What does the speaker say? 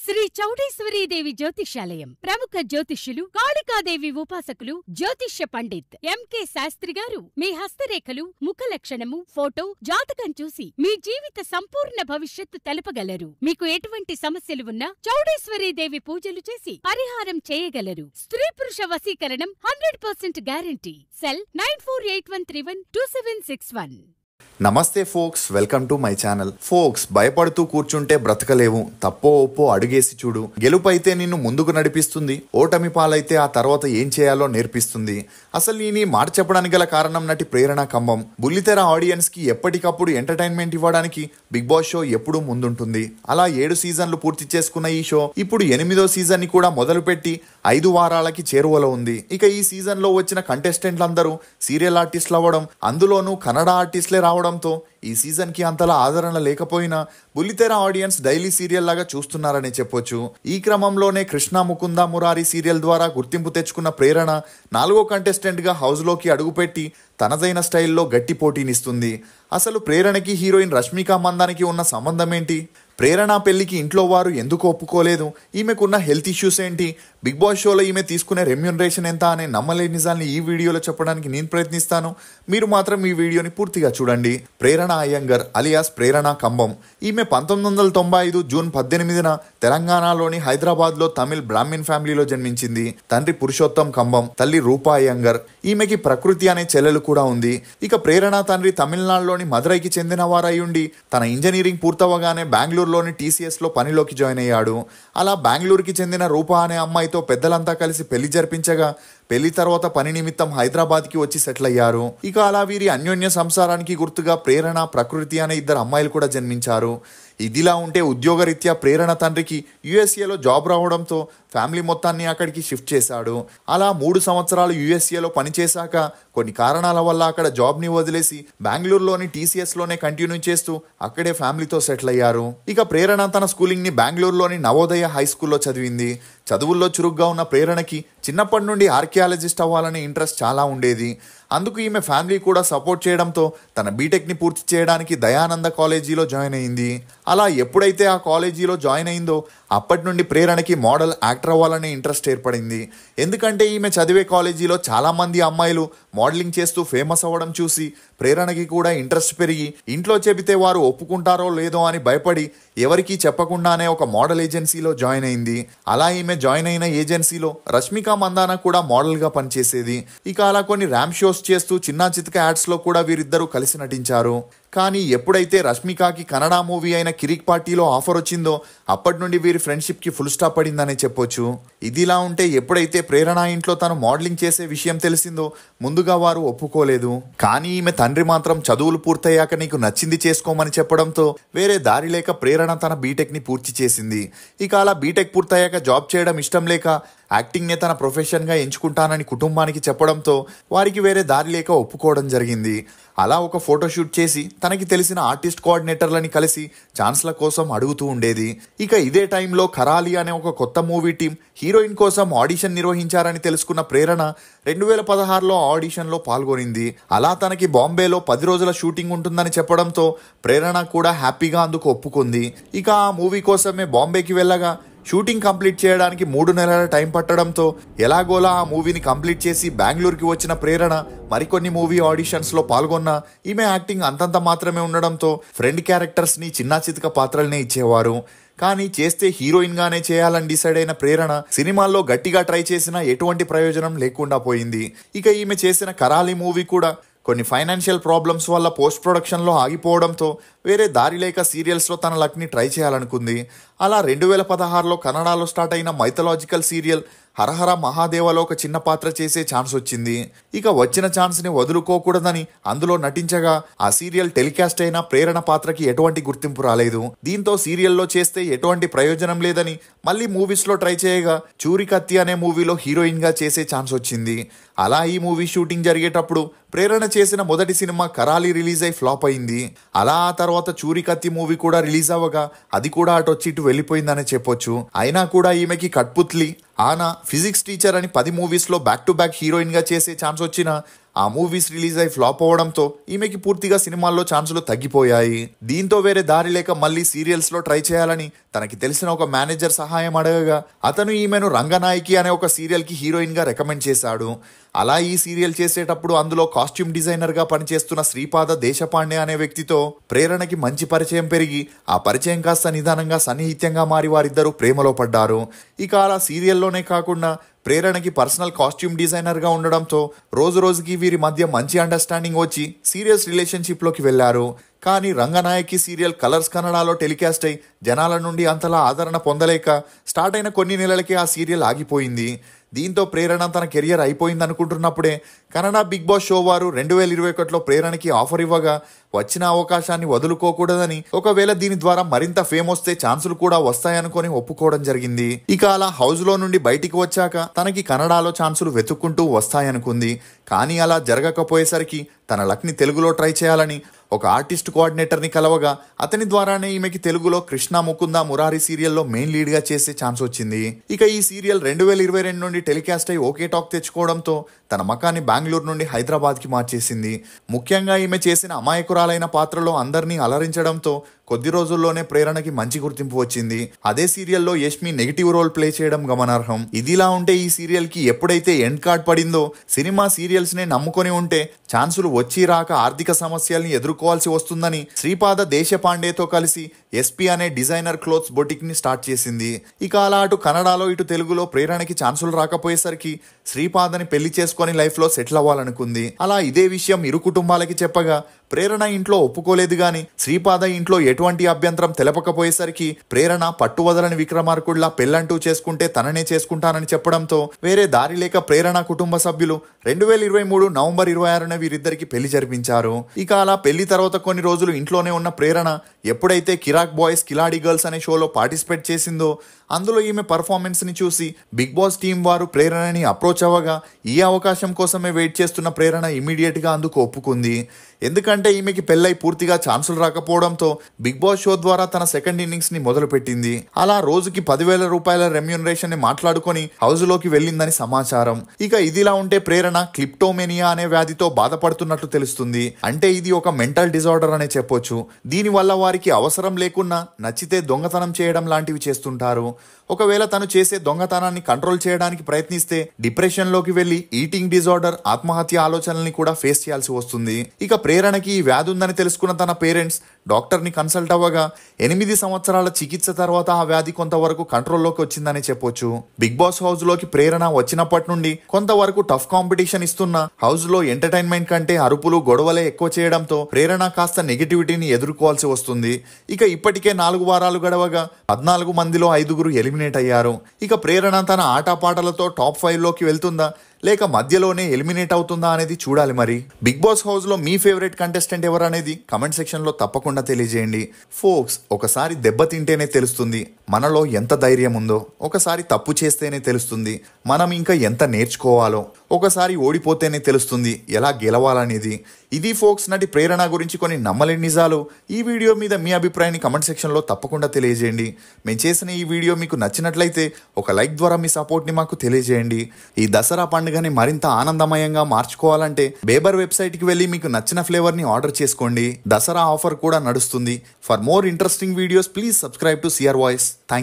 శ్రీ చౌడేశ్వరీదేవి జ్యోతిష్యాలయం ప్రముఖ జ్యోతిష్యులు కాళికాదేవి ఉపాసకులు జ్యోతిష్య పండిత్ ఎంకే శాస్త్రి గారు మీ హస్తరేఖలు ముఖ లక్షణము ఫోటో జాతకం చూసి మీ జీవిత సంపూర్ణ భవిష్యత్తు తెలపగలరు. మీకు ఎటువంటి సమస్యలు ఉన్నా చౌడేశ్వరీదేవి పూజలు చేసి పరిహారం చేయగలరు. స్త్రీ పురుష వశీకరణం 100% గ్యారంటీ. సెల్ 9481312761. నమస్తే folks, welcome to my channel. Folks, భయపడుతూ కూర్చుంటే బ్రతకలేవు. తప్పో ఒప్పో అడుగేసి చూడు. గెలుపు అయితే నిన్ను ముందుకు నడిపిస్తుంది, ఓటమి పాలైతే ఆ తర్వాత ఏం చేయాలో నేర్పిస్తుంది. అసలు నేను ఈ మాట చెప్పడానికి గల కారణం నటి ప్రేరణ కంబం. బుల్లితెర ఆడియన్స్ కి ఎప్పటికప్పుడు ఎంటర్టైన్మెంట్ ఇవ్వడానికి బిగ్ బాస్ షో ఎప్పుడూ ముందుంటుంది. అలా 7 సీజన్లు పూర్తి చేసుకున్న ఈ షో ఇప్పుడు 8వ సీజన్ ని కూడా మొదలుపెట్టి 5 వారాలకి చేరువలో ఉంది. ఇక ఈ సీజన్ లో వచ్చిన కంటెస్టెంట్లందరూ సీరియల్ ఆర్టిస్టులు అవ్వడం, అందులోనూ కన్నడ ఆర్టిస్టులే రావడంతో ఈ సీజన్ కి అంతలా ఆదరణ లేకపోయినా బుల్లితెర ఆడియన్స్ డైలీ సీరియల్ లాగా చూస్తున్నారని చెప్పొచ్చు. ఈ క్రమంలోనే కృష్ణ ముకుంద మురారి సీరియల్ ద్వారా గుర్తింపు తెచ్చుకున్న ప్రేరణ 4వ కంటెస్టెంట్ గా హౌస్ లోకి అడుగుపెట్టి తనదైన స్టైల్లో గట్టి పోటీనిస్తుంది. అసలు ప్రేరణకి హీరోయిన్ రష్మిక మందానికి ఉన్న సంబంధం ఏంటి? ప్రేరణ పెళ్లికి ఇంట్లో వారు ఎందుకు ఒప్పుకోలేదు? ఈమెకున్న హెల్త్ ఇష్యూస్ ఏంటి? బిగ్ బాస్ షోలో ఈమె తీసుకునే రెమ్యూనరేషన్ ఎంత అనే నమ్మలేని నిజాన్ని ఈ వీడియోలో చెప్పడానికి నేను ప్రయత్నిస్తాను. మీరు మాత్రం ఈ వీడియోని పూర్తిగా చూడండి. ప్రేరణ అయ్యంగర్ అలియాస్ ప్రేరణ కంబం. ఈమె 1995 జూన్ 18న తెలంగాణలోని హైదరాబాద్లో తమిళ్ బ్రాహ్మిన్ ఫ్యామిలీలో జన్మించింది. తండ్రి పురుషోత్తం కంబం, తల్లి రూపా అయ్యంగర్. ఈమెకి ప్రకృతి అనే చెల్లెలు కూడా ఉంది. ఇక ప్రేరణ తండ్రి తమిళనాడులోని మదురైకి చెందిన వారయ్యుండి తన ఇంజనీరింగ్ పూర్తవగానే బెంగళూరులోని TCS లో పనిలోకి జాయిన్ అయ్యాడు. అలా బెంగళూరుకి చెందిన రూపా అనే అమ్మాయితో పెద్దలంతా కలిసి పెళ్లి జరిపించగా పెళ్లి తర్వాత పని నిమిత్తం హైదరాబాద్కి వచ్చి సెటిల్ అయ్యారు. ఇక అలా వీరి అన్యోన్య సంసారానికి గుర్తుగా ప్రేరణ, ప్రకృతి అనే 2 అమ్మాయిలు కూడా జన్మించారు. ఇదిలా ఉంటే ఉద్యోగరీత్యా ప్రేరణ తండ్రికి USAలో జాబ్ రావడంతో ఫ్యామిలీ మొత్తాన్ని అక్కడికి షిఫ్ట్ చేశాడు. అలా 3 సంవత్సరాలు USAలో పనిచేశాక కొన్ని కారణాల వల్ల అక్కడ జాబ్ని వదిలేసి బెంగళూరులోని TCSలోనే కంటిన్యూ చేస్తూ అక్కడే ఫ్యామిలీతో సెటిల్ అయ్యారు. ఇక ప్రేరణ తన స్కూలింగ్ని బెంగళూరులోని నవోదయ హై స్కూల్లో చదివింది. చదువుల్లో చురుగ్గా ఉన్న ప్రేరణకి చిన్నప్పటి నుండి ఆర్కియాలజిస్ట్ అవ్వాలనే ఇంట్రెస్ట్ చాలా ఉండేది. అందుకు ఈమె ఫ్యామిలీ కూడా సపోర్ట్ చేయడంతో తన బీటెక్ని పూర్తి చేయడానికి దయానంద కాలేజీలో జాయిన్ అయింది. అలా ఎప్పుడైతే ఆ కాలేజీలో జాయిన్ అయిందో అప్పటి నుండి ప్రేరణకి మోడల్, యాక్టర్ అవ్వాలనే ఇంట్రెస్ట్ ఏర్పడింది. ఎందుకంటే ఈమె చదివే కాలేజీలో చాలామంది అమ్మాయిలు మోడలింగ్ చేస్తూ ఫేమస్ అవ్వడం చూసి ప్రేరణకి కూడా ఇంట్రెస్ట్ పెరిగి ఇంట్లో చెబితే వారు ఒప్పుకుంటారో లేదో అని భయపడి ఎవరికీ చెప్పకుండానే ఒక మోడల్ ఏజెన్సీలో జాయిన్ అయింది. అలా ఈమె జాయిన్ అయిన ఏజెన్సీలో రష్మిక మందాన కూడా మోడల్గా పనిచేసేది. ఇక అలా కొన్ని ర్యాంప్ షోస్ చేస్తూ చిన్నా చితక యాడ్స్లో కూడా వీరిద్దరూ కలిసి నటించారు. కానీ ఎప్పుడైతే రష్మికకి కన్నడ మూవీ అయిన కిరిక్ పార్టీలో ఆఫర్ వచ్చిందో అప్పటి నుండి వీరి ఫ్రెండ్షిప్కి ఫుల్ స్టాప్ పడిందనే చెప్పొచ్చు. ఇదిలా ఉంటే ఎప్పుడైతే ప్రేరణ ఇంట్లో తను మోడలింగ్ చేసే విషయం తెలిసిందో ముందుగా వారు ఒప్పుకోలేదు. కానీ ఈమె తండ్రి మాత్రం చదువులు పూర్తయ్యాక నీకు నచ్చింది చేసుకోమని చెప్పడంతో వేరే దారి లేక ప్రేరణ తన బీటెక్ని పూర్తి చేసింది. ఇక అలా బీటెక్ పూర్తయ్యాక జాబ్ చేయడం ఇష్టం లేక యాక్టింగ్నే తన ప్రొఫెషన్గా ఎంచుకుంటానని కుటుంబానికి చెప్పడంతో వారికి వేరే దారి లేక ఒప్పుకోవడం జరిగింది. అలా ఒక ఫోటోషూట్ చేసి తనకి తెలిసిన ఆర్టిస్ట్ కోఆర్డినేటర్లని కలిసి ఛాన్స్ల కోసం అడుగుతూ ఉండేది. ఇక ఇదే టైంలో ఖరాలి అనే ఒక కొత్త మూవీ టీం హీరోయిన్ కోసం ఆడిషన్ నిర్వహించారని తెలుసుకున్న ప్రేరణ 2016లో ఆడిషన్లో పాల్గొనింది. అలా తనకి బాంబేలో 10 రోజుల షూటింగ్ ఉంటుందని చెప్పడంతో ప్రేరణ కూడా హ్యాపీగా అందుకు ఒప్పుకుంది. ఇక ఆ మూవీ కోసమే బాంబేకి వెళ్ళగా షూటింగ్ కంప్లీట్ చేయడానికి 3 నెలల టైం పట్టడంతో ఎలాగోలా ఆ మూవీని కంప్లీట్ చేసి బెంగళూరుకి వచ్చిన ప్రేరణ మరికొన్ని మూవీ ఆడిషన్స్లో పాల్గొన్న ఈమె యాక్టింగ్ అంతంత మాత్రమే ఉండడంతో ఫ్రెండ్ క్యారెక్టర్స్ని చిన్నా చితక పాత్రలనే ఇచ్చేవారు. కానీ చేస్తే హీరోయిన్గానే చేయాలని డిసైడ్ అయిన ప్రేరణ సినిమాల్లో గట్టిగా ట్రై చేసినా ఎటువంటి ప్రయోజనం లేకుండా పోయింది. ఇక ఈమె చేసిన కరాలి మూవీ కూడా కొన్ని ఫైనాన్షియల్ ప్రాబ్లమ్స్ వల్ల పోస్ట్ ప్రొడక్షన్లో ఆగిపోవడంతో వేరే దారి లేక సీరియల్స్లో తన లక్ని ట్రై చేయాలనుకుంది. అలా 2016లో కన్నడలో స్టార్ట్ అయిన మైథలాజికల్ సీరియల్ హరహర మహాదేవలో ఒక చిన్న పాత్ర చేసే ఛాన్స్ వచ్చింది. ఇక వచ్చిన ఛాన్స్ని వదులుకోకూడదని అందులో నటించగా ఆ సీరియల్ టెలికాస్ట్ అయిన ప్రేరణ పాత్రకి ఎటువంటి గుర్తింపు రాలేదు. దీంతో సీరియల్లో చేస్తే ఎటువంటి ప్రయోజనం లేదని మళ్ళీ మూవీస్లో ట్రై చేయగా చూరి కత్తి అనే మూవీలో హీరోయిన్గా చేసే ఛాన్స్ వచ్చింది. అలా ఈ మూవీ షూటింగ్ జరిగేటప్పుడు ప్రేరణ చేసిన మొదటి సినిమా కరాలి రిలీజ్ అయి ఫ్లాప్ అయింది. అలా ఆ తర్వాత చూరి కత్తి మూవీ కూడా రిలీజ్ అవ్వగా అది కూడా అటొచ్చి ఇటు వెళ్ళిపోయిందనే చెప్పొచ్చు. అయినా కూడా ఈమెకి కట్పుత్లి, ఆనా ఫిజిక్స్ టీచర్ అని 10 మూవీస్లో బ్యాక్ టు బ్యాక్ హీరోయిన్గా చేసే ఛాన్స్ వచ్చినా ఆ మూవీస్ రిలీజ్ అయి ఫ్లాప్ అవ్వడంతో ఈమెకి పూర్తిగా సినిమాల్లో ఛాన్సులు తగ్గిపోయాయి. దీంతో వేరే దారి లేక మళ్ళీ సీరియల్స్లో ట్రై చేయాలని తనకి తెలిసిన ఒక మేనేజర్ సహాయం అడగగా అతను ఈమెను రంగనాయకి అనే ఒక సీరియల్కి హీరోయిన్గా రికమెండ్ చేశాడు. అలా ఈ సీరియల్ చేసేటప్పుడు అందులో కాస్ట్యూమ్ డిజైనర్గా పనిచేస్తున్న శ్రీపాద దేశపాండే అనే వ్యక్తితో ప్రేరణకి మంచి పరిచయం పెరిగి ఆ పరిచయం కాస్త నిదానంగా సన్నిహిత్యంగా మారి వారిద్దరూ ప్రేమలో పడ్డారు. ఇక అలా సీరియల్లోనే కాకుండా ప్రేరణకి పర్సనల్ కాస్ట్యూమ్ డిజైనర్గా ఉండడంతో రోజు రోజుకి వీరి మధ్య మంచి అండర్స్టాండింగ్ వచ్చి సీరియస్ రిలేషన్షిప్లోకి వెళ్లారు. కానీ రంగనాయకి సీరియల్ కలర్స్ కన్నడలో టెలికాస్ట్ అయి జనాల నుండి అంతలా ఆదరణ పొందలేక స్టార్ట్ అయిన కొన్ని నెలలకే ఆ సీరియల్ ఆగిపోయింది. దీంతో ప్రేరణ తన కెరియర్ అయిపోయింది అనుకుంటున్నప్పుడే కన్నడ బిగ్ బాస్ షో వారు 2021లో ప్రేరణకి ఆఫర్ ఇవ్వగా వచ్చిన అవకాశాన్ని వదులుకోకూడదని, ఒకవేళ దీని ద్వారా మరింత ఫేమ్ వస్తే ఛాన్సులు కూడా వస్తాయనుకొని ఒప్పుకోవడం జరిగింది. ఇక అలా హౌస్ లో నుండి బయటికి వచ్చాక తనకి కన్నడలో ఛాన్సులు వెతుక్కుంటూ వస్తాయనుకుంది. కానీ అలా జరగకపోయేసరికి తన లక్ ని తెలుగులో ట్రై చేయాలని ఒక ఆర్టిస్ట్ కోఆర్డినేటర్ని కలవగా అతని ద్వారానే ఈమెకి తెలుగులో కృష్ణ ముకుంద మురారి సీరియల్లో మెయిన్ లీడ్ గా చేసే ఛాన్స్ వచ్చింది. ఇక ఈ సీరియల్ 2022 నుండి టెలికాస్ట్ అయి ఓకే టాక్ తెచ్చుకోవడంతో తన మకాన్ని బెంగళూరు నుండి హైదరాబాద్ కి మార్చేసింది. ముఖ్యంగా ఈమె చేసిన అమాయకురాలైన పాత్రలో అందరినీ అలరించడంతో కొద్ది రోజుల్లోనే ప్రేరణకి మంచి గుర్తింపు వచ్చింది. అదే సీరియల్లో యష్మి నెగిటివ్ రోల్ ప్లే చేయడం గమనార్హం. ఇదిలా ఉంటే ఈ సీరియల్ కి ఎప్పుడైతే ఎండ్ కార్డ్ పడిందో సినిమా సీరియల్స్ నే నమ్ముకొని ఉంటే ఛాన్సులు వచ్చి రాక ఆర్థిక సమస్యల్ని ఎదుర్కోవాల్సి వస్తుందని శ్రీపాద దేశపాండేతో కలిసి ఎస్పీ అనే డిజైనర్ క్లోత్స్ బొటిక్ ని స్టార్ట్ చేసింది. ఇక అలా అటు కన్నడలో ఇటు తెలుగులో ప్రేరణకి ఛాన్సులు రాకపోయేసరికి శ్రీపాదని పెళ్లి చేసుకొని లైఫ్ లో సెటిల్ అవ్వాలనుకుంది. అలా ఇదే విషయం ఇరు కుటుంబాలకి చెప్పగా ప్రేరణ ఇంట్లో ఒప్పుకోలేదు గాని శ్రీపాద ఇంట్లో ఎటువంటి అభ్యంతరం తెలపకపోయేసరికి ప్రేరణ పట్టువదలని విక్రమార్కుడిలా పెళ్ళంటూ చేసుకుంటే తననే చేసుకుంటానని చెప్పడంతో వేరే దారి లేక ప్రేరణ కుటుంబ సభ్యులు 2023 నవంబర్ 26న వీరిద్దరికి పెళ్లి జరిపించారు. ఇక అలా పెళ్లి తర్వాత కొన్ని రోజులు ఇంట్లోనే ఉన్న ప్రేరణ ఎప్పుడైతే కిరాక్ బాయ్స్ కిలాడి గర్ల్స్ అనే షోలో పార్టిసిపేట్ చేసిందో అందులో ఈమె పర్ఫార్మెన్స్ ని చూసి బిగ్ బాస్ టీం వారు ప్రేరణని అప్రోచ్ అవ్వగా ఈ అవకాశం కోసమే వెయిట్ చేస్తున్న ప్రేరణ ఇమీడియట్ గా అందుకు ఒప్పుకుంది. ఎందుకంటే ఈమెకి పెళ్ళై పూర్తిగా ఛాన్సులు రాకపోవడంతో బిగ్ బాస్ షో ద్వారా తన సెకండ్ ఇన్నింగ్స్ ని మొదలు పెట్టింది. అలా రోజుకి 10,000 రూపాయల రెమ్యూనరేషన్ ని మాట్లాడుకొని హౌస్ లోకి వెళ్ళిందని సమాచారం. ఇక ఇదిలా ఉంటే ప్రేరణ క్లిప్టోమేనియా అనే వ్యాధితో బాధపడుతున్నట్లు తెలుస్తుంది. అంటే ఇది ఒక మెంటల్ డిజార్డర్ అనే చెప్పొచ్చు. దీని వల్ల వారికి అవసరం లేకున్నా నచ్చితే దొంగతనం చేయడం లాంటివి చేస్తుంటారు. ఒకవేళ తను చేసే దొంగతనాన్ని కంట్రోల్ చేయడానికి ప్రయత్నిస్తే డిప్రెషన్ లోకి వెళ్లి ఈటింగ్ డిజార్డర్, ఆత్మహత్య ఆలోచనల్ని కూడా ఫేస్ చేయాల్సి వస్తుంది. ఇక ప్రేరణకి ఈ వ్యాధి ఉందని తెలుసుకున్న తన పేరెంట్స్ డాక్టర్ని కన్సల్ట్ అవ్వగా 8 సంవత్సరాల చికిత్స తర్వాత ఆ వ్యాధి కొంతవరకు కంట్రోల్లోకి వచ్చిందని చెప్పొచ్చు. బిగ్ బాస్ హౌస్ లోకి ప్రేరణ వచ్చినప్పటి నుండి కొంతవరకు టఫ్ కాంపిటీషన్ ఇస్తున్న హౌస్ లో ఎంటర్టైన్మెంట్ కంటే అరుపులు గొడవలే ఎక్కువ చేయడంతో ప్రేరణ కాస్త నెగిటివిటీని ఎదుర్కోవాల్సి వస్తుంది. ఇక ఇప్పటికే 4 వారాలు గడవగా 14 మందిలో 5 ఎలిమినేట్ అయ్యారు. ఇక ప్రేరణ తన ఆటపాటలతో టాప్ 5 లోకి వెళ్తుందా లేక మధ్యలోనే ఎలిమినేట్ అవుతుందా అనేది చూడాలి. మరి బిగ్ బాస్ హౌస్ లో మీ ఫేవరెట్ కంటెస్టెంట్ ఎవరు అనేది కమెంట్ సెక్షన్ లో తప్పకుండా తెలియజేయండి. ఫోక్స్, ఒకసారి దెబ్బతింటేనే తెలుస్తుంది మనలో ఎంత ధైర్యం ఉందో, ఒకసారి తప్పు చేస్తేనే తెలుస్తుంది మనం ఇంకా ఎంత నేర్చుకోవాలో, ఒకసారి ఓడిపోతేనే తెలుస్తుంది ఎలా గెలవాలనేది. ఇది ఫోక్స్ నటి ప్రేరణ గురించి కొన్ని నమ్మలేని నిజాలు. ఈ వీడియో మీద మీ అభిప్రాయాన్ని కమెంట్ సెక్షన్ లో తప్పకుండా తెలియజేయండి. మేము చేసిన ఈ వీడియో మీకు నచ్చినట్లయితే ఒక లైక్ ద్వారా మీ సపోర్ట్ ని మాకు తెలియజేయండి. ఈ దసరా పండుగని మరింత ఆనందమయంగా మార్చుకోవాలంటే బేబర్ వెబ్సైట్ కి వెళ్ళి మీకు నచ్చిన ఫ్లేవర్ ని ఆర్డర్ చేసుకోండి. దసరా ఆఫర్ కూడా నడుస్తుంది. For more interesting videos please subscribe to CR voice. Thank you.